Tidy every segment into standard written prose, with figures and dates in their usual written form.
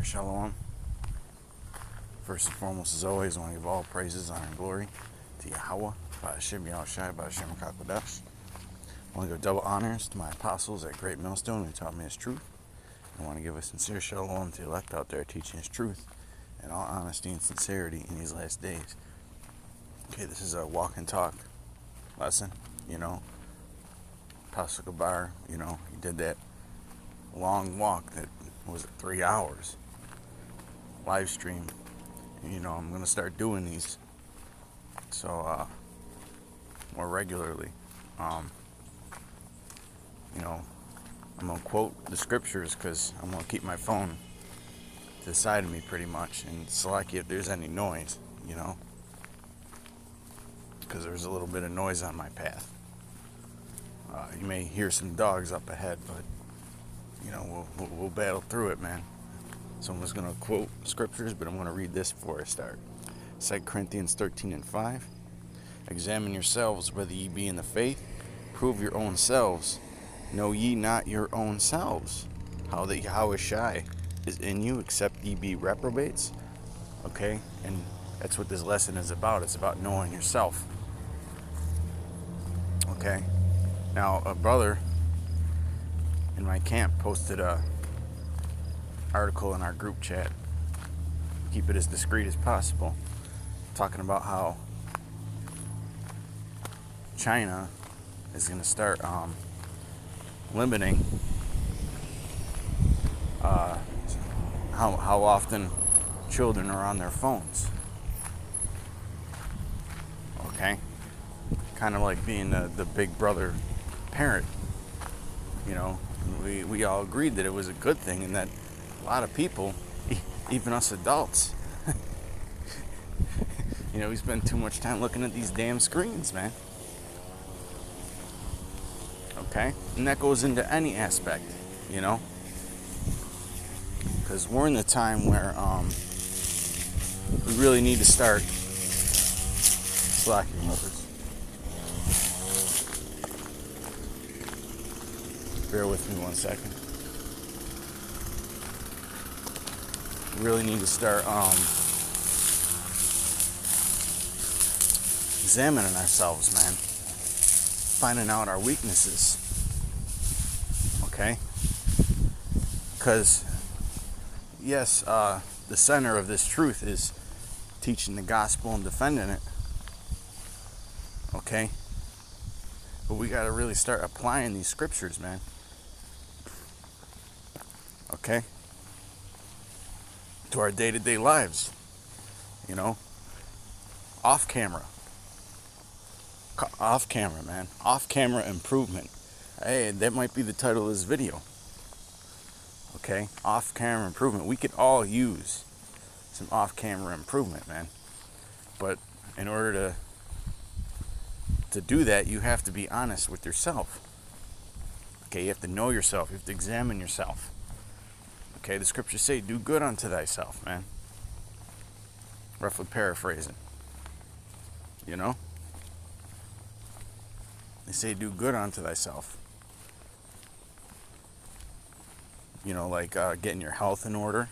Shalom. First and foremost, as always, I want to give all praises, honor, and glory to Yahweh, Ba'ashem Yahushai, Ba'ashem HaKadosh. I want to give double honors to my apostles at Great Millstone who taught me His truth. I want to give a sincere shalom to the elect out there teaching His truth in all honesty and sincerity in these last days. Okay, this is a walk and talk lesson, Apostle Gabar, he did that long walk that was 3 hours live stream. I'm going to start doing these so more regularly. I'm going to quote the scriptures because I'm going to keep my phone to the side of me pretty much and select if there's any noise, because there's a little bit of noise on my path. You may hear some dogs up ahead, but we'll battle through it, man. So I'm just going to quote scriptures, but I'm going to read this before I start. 2 Corinthians 13:5. Examine yourselves whether ye be in the faith. Prove your own selves. Know ye not your own selves, how that Yahushai is in you, except ye be reprobates? Okay? And that's what this lesson is about. It's about knowing yourself. Okay? Now, a brother in my camp posted a article in our group chat, keep it as discreet as possible, talking about how China is going to start limiting how often children are on their phones. Okay? Kind of like being the big brother parent. We all agreed that it was a good thing and that a lot of people, even us adults, we spend too much time looking at these damn screens, man. Okay? And that goes into any aspect, because we're in the time where we really need to start slacking motors. Bear with me 1 second. We really need to start examining ourselves, man. Finding out our weaknesses. Okay? Because, yes, the center of this truth is teaching the gospel and defending it. Okay? But we got to really start applying these scriptures, man. Okay? To our day-to-day lives, off camera, man, off camera improvement. Hey, that might be the title of this video. Okay, off camera improvement. We could all use some off camera improvement, man. But in order to do that, you have to be honest with yourself. Okay, you have to know yourself. You have to examine yourself. Okay, the scriptures say, do good unto thyself, man. Roughly paraphrasing. They say, do good unto thyself. Like getting your health in order.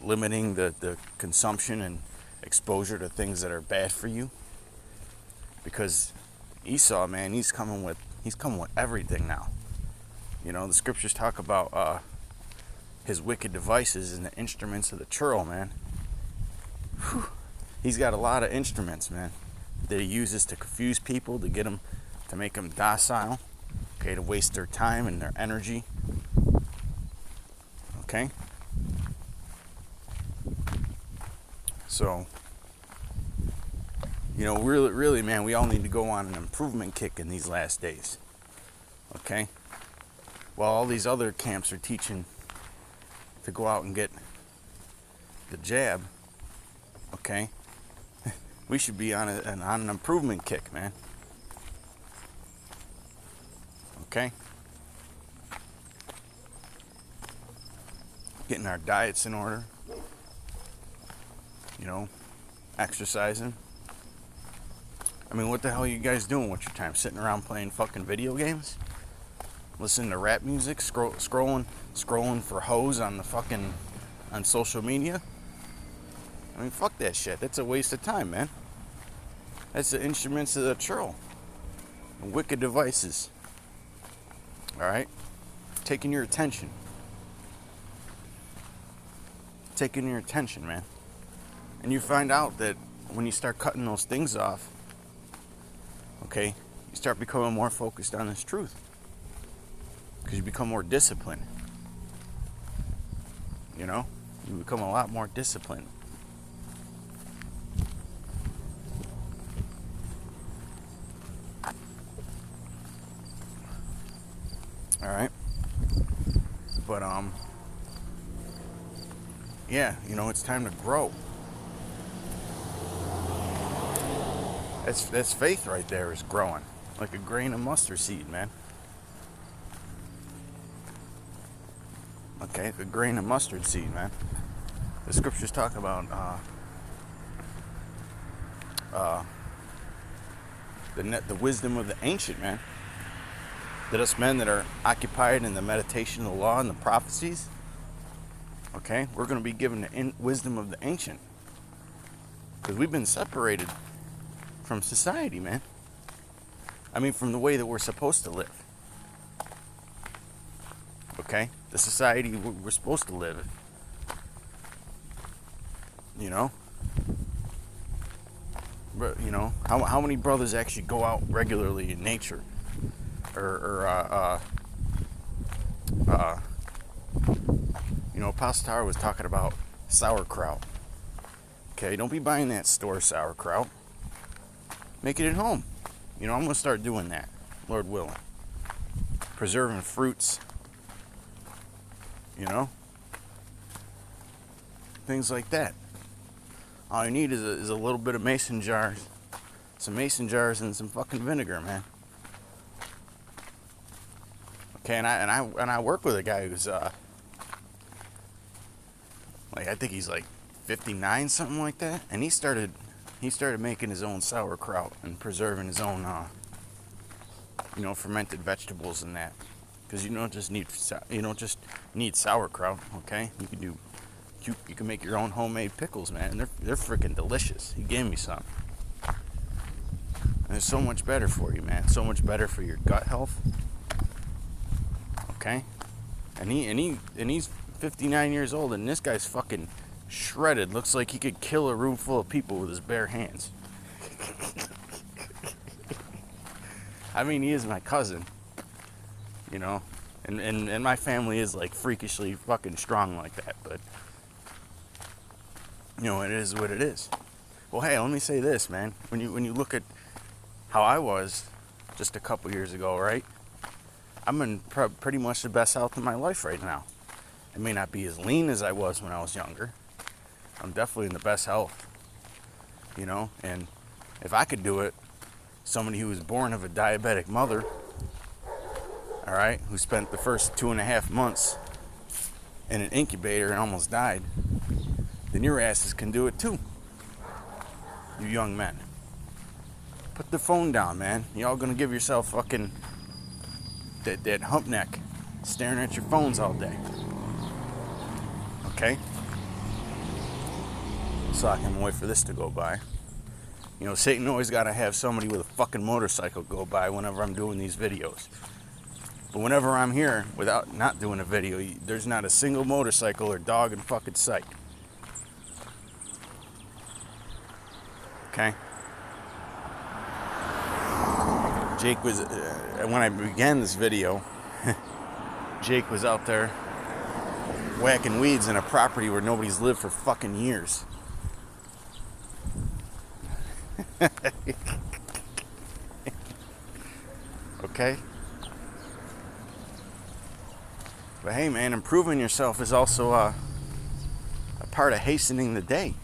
Limiting the consumption and exposure to things that are bad for you. Because Esau, man, he's coming with everything now. The scriptures talk about his wicked devices and the instruments of the churl, man. Whew. He's got a lot of instruments, man, that he uses to confuse people, to make them docile, okay, to waste their time and their energy. Okay? So, really, man, we all need to go on an improvement kick in these last days. Okay? While all these other camps are teaching to go out and get the jab, okay, we should be on an improvement kick, man. Okay? Getting our diets in order, exercising. I mean, what the hell are you guys doing with your time? Sitting around playing fucking video games? listening to rap music, scrolling for hoes on the fucking, on social media. I mean, fuck that shit. That's a waste of time, man. That's the instruments of the troll. Wicked devices. Alright? Taking your attention. Taking your attention, man. And you find out that when you start cutting those things off, okay, you start becoming more focused on this truth. Because you become more disciplined. You know? You become a lot more disciplined. Alright? But, yeah, you know, it's time to grow. That's faith right there, is growing. Like a grain of mustard seed, man. Okay, a grain of mustard seed, man. The scriptures talk about the wisdom of the ancient, man. That us men that are occupied in the meditation of the law and the prophecies, okay, we're going to be given the wisdom of the ancient. Because we've been separated from society, man. I mean, from the way that we're supposed to live. Okay? The society we're supposed to live in. You know? But, you know, how many brothers actually go out regularly in nature? You know, Pastor was talking about sauerkraut. Okay, don't be buying that store sauerkraut. Make it at home. You know, I'm going to start doing that, Lord willing. Preserving fruits. You know? Things like that. All you need is a little bit of mason jars. Some mason jars and some fucking vinegar, man. Okay, and I work with a guy who's like, I think he's like 59, something like that, and he started making his own sauerkraut and preserving his own you know, fermented vegetables and that, because you don't just need sauerkraut. Okay, you can make your own homemade pickles, man, and they're freaking delicious. He gave me some, and it's so much better for you, man. So much better for your gut health. Okay, and he's 59 years old, and this guy's fucking shredded. Looks like he could kill a room full of people with his bare hands. I mean, he is my cousin, you know, and my family is like freakishly fucking strong like that, but you know, it is what it is. Well, hey, let me say this, man. When you look at how I was just a couple years ago, right? I'm in pretty much the best health of my life right now. I may not be as lean as I was when I was younger. I'm definitely in the best health, you know, and if I could do it, somebody who was born of a diabetic mother, all right, who spent the first 2.5 months in an incubator and almost died, then your asses can do it too, you young men. Put the phone down, man. Y'all gonna give yourself fucking that hump neck staring at your phones all day. Okay? So I can wait for this to go by. You know, Satan always got to have somebody with a fucking motorcycle go by whenever I'm doing these videos. But whenever I'm here without not doing a video, there's not a single motorcycle or dog in fucking sight. Okay? Jake was, when I began this video, Jake was out there whacking weeds in a property where nobody's lived for fucking years. Okay? But hey, man, improving yourself is also a part of hastening the day.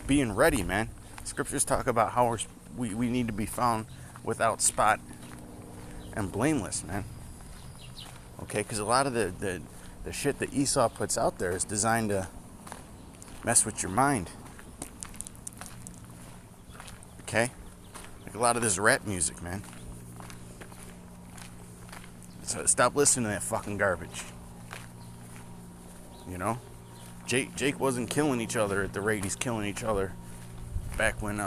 Being ready, man. Scriptures talk about how we need to be found without spot and blameless, man. Okay, because a lot of the shit that Esau puts out there is designed to mess with your mind. Like a lot of this rap music, man. So stop listening to that fucking garbage. You know? Jake wasn't killing each other at the rate he's killing each other back when,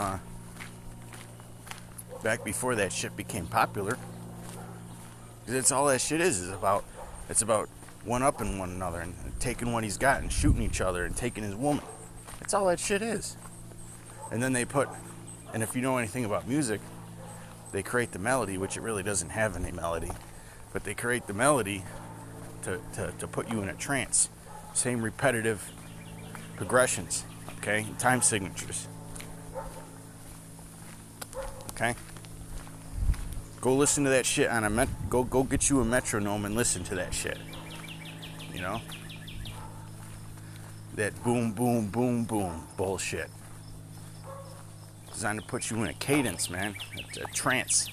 back before that shit became popular. That's all that shit is about. It's about one-upping one another and taking what he's got and shooting each other and taking his woman. That's all that shit is. And then and if you know anything about music, they create the melody, which it really doesn't have any melody, but they create the melody to put you in a trance. Same repetitive progressions, okay? Time signatures. Okay? Go listen to that shit on go get you a metronome and listen to that shit. You know? That boom, boom, boom, boom bullshit. Designed to put you in a cadence, man. A trance.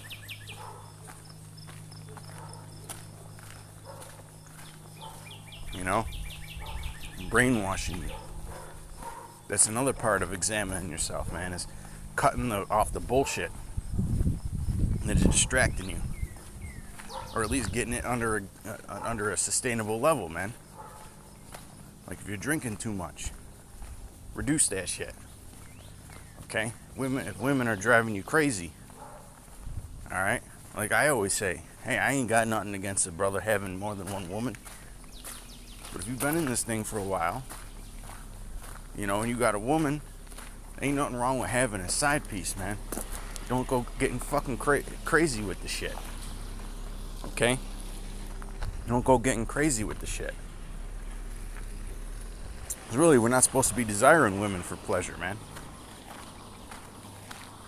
You know? Brainwashing you. That's another part of examining yourself, man, is cutting off the bullshit that's distracting you. Or at least getting it under a sustainable level, man. Like if you're drinking too much, reduce that shit. Okay? If women are driving you crazy, all right? Like I always say, hey, I ain't got nothing against a brother having more than one woman. But if you've been in this thing for a while, you know, and you got a woman, ain't nothing wrong with having a side piece, man. Don't go getting fucking crazy with the shit. Okay? Don't go getting crazy with the shit. 'Cause really, we're not supposed to be desiring women for pleasure, man.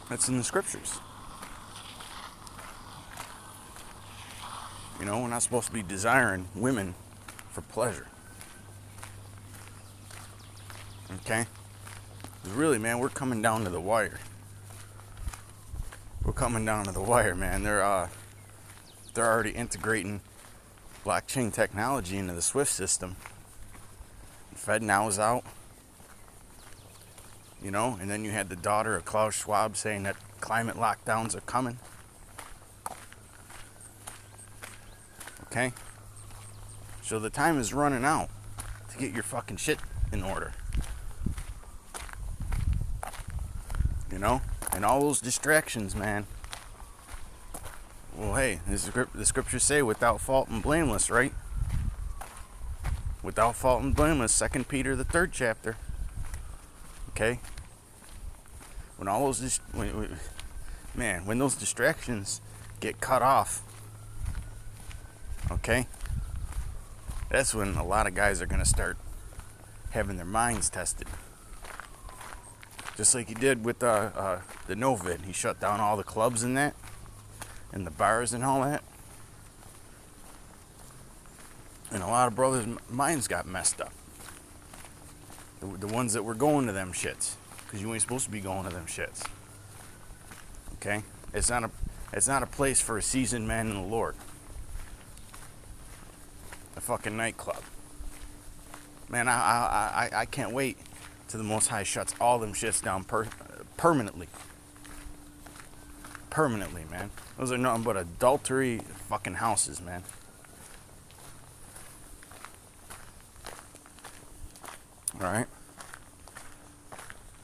That's in the scriptures. You know, we're not supposed to be desiring women for pleasure. Okay? Because really, man, we're coming down to the wire. We're coming down to the wire, man. They're already integrating blockchain technology into the SWIFT system. FedNow is out. You know, and then you had the daughter of Klaus Schwab saying that climate lockdowns are coming. Okay? So the time is running out to get your fucking shit in order. You know? And all those distractions, man. Well, hey, the scriptures say without fault and blameless, right? Without fault and blameless, 2 Peter, the 3rd chapter. Okay? When all those, when those distractions get cut off, okay? That's when a lot of guys are going to start having their minds tested. Just like he did with the Novid. He shut down all the clubs and that, and the bars and all that. And a lot of brothers' minds got messed up. The ones that were going to them shits. Because you ain't supposed to be going to them shits. Okay? It's not a place for a seasoned man in the Lord. A fucking nightclub. Man, I can't wait till the Most High shuts all them shits down permanently. Permanently, man. Those are nothing but adultery fucking houses, man. Alright?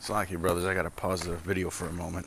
Slacky brothers, I gotta pause the video for a moment.